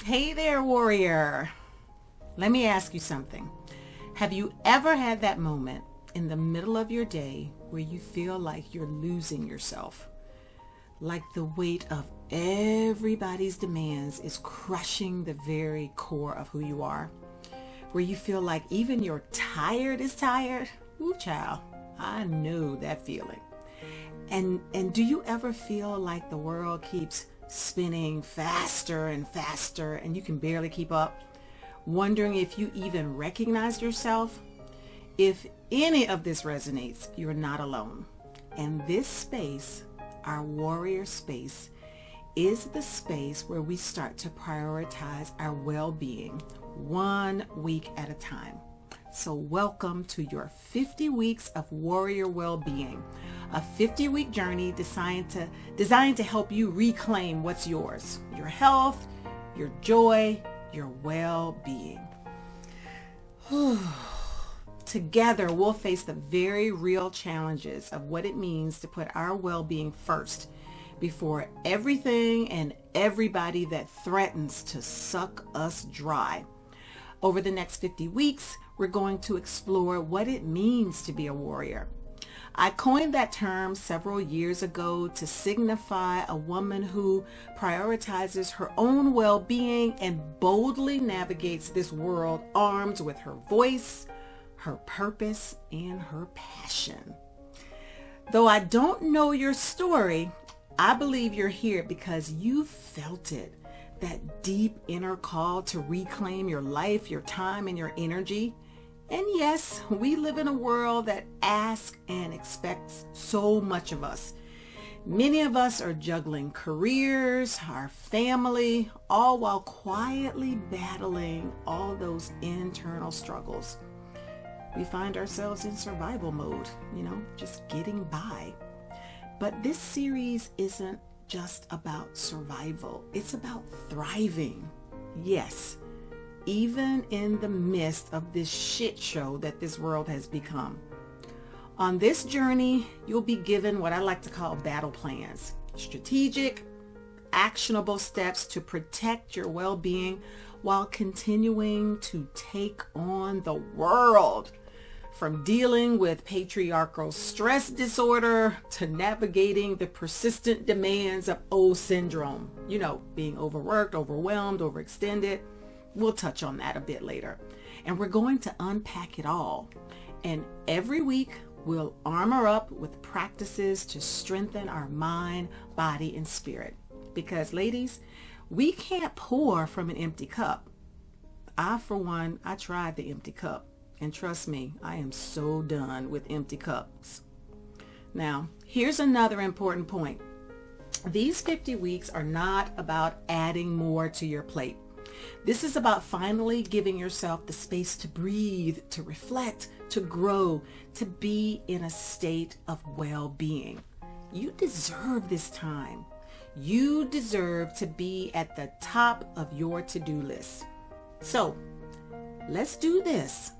Hey there, warrior. Let me ask you something. Have you ever had that moment in the middle of your day where you feel like you're losing yourself? Like the weight of everybody's demands is crushing the very core of who you are? Where you feel like even your tired is tired? Ooh, child, I know that feeling. And do you ever feel like the world keeps spinning faster and faster and you can barely keep up? Wondering if you even recognize yourself? If any of this resonates, you're not alone. And this space, our warrior space, is the space where we start to prioritize our well-being 1 week at a time. So welcome to your 50 weeks of warrior well-being, a 50-week journey designed to help you reclaim what's yours, your health, your joy, your well-being. Together, we'll face the very real challenges of what it means to put our well-being first before everything and everybody that threatens to suck us dry. Over the next 50 weeks, we're going to explore what it means to be a warrior. I coined that term several years ago to signify a woman who prioritizes her own well-being and boldly navigates this world armed with her voice, her purpose, and her passion. Though I don't know your story, I believe you're here because you felt it. That deep inner call to reclaim your life, your time, and your energy. And yes, we live in a world that asks and expects so much of us. Many of us are juggling careers, our family, all while quietly battling all those internal struggles. We find ourselves in survival mode, just getting by. But this series isn't just about survival. It's about thriving. Yes, even in the midst of this shit show that this world has become. On this journey, you'll be given what I like to call battle plans, strategic, actionable steps to protect your well-being while continuing to take on the world. From dealing with patriarchal stress disorder to navigating the persistent demands of O syndrome, being overworked, overwhelmed, overextended. We'll touch on that a bit later. And we're going to unpack it all. And every week, we'll armor up with practices to strengthen our mind, body, and spirit. Because ladies, we can't pour from an empty cup. For one, I tried the empty cup. And trust me, I am so done with empty cups. Now, here's another important point. These 50 weeks are not about adding more to your plate. This is about finally giving yourself the space to breathe, to reflect, to grow, to be in a state of well-being. You deserve this time. You deserve to be at the top of your to-do list. So, let's do this.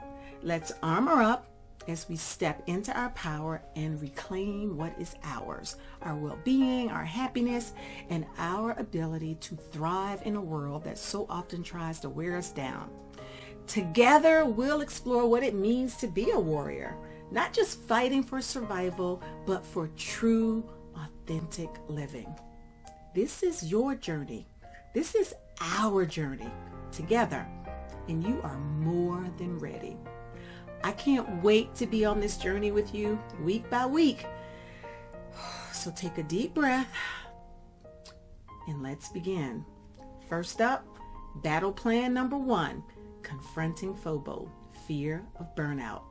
Let's armor up as we step into our power and reclaim what is ours, our well-being, our happiness, and our ability to thrive in a world that so often tries to wear us down. Together, we'll explore what it means to be a warrior, not just fighting for survival, but for true, authentic living. This is your journey. This is our journey together, and you are more than ready. I can't wait to be on this journey with you week by week. So take a deep breath and let's begin. First up, battle plan number 1, confronting FOBO, fear of burnout.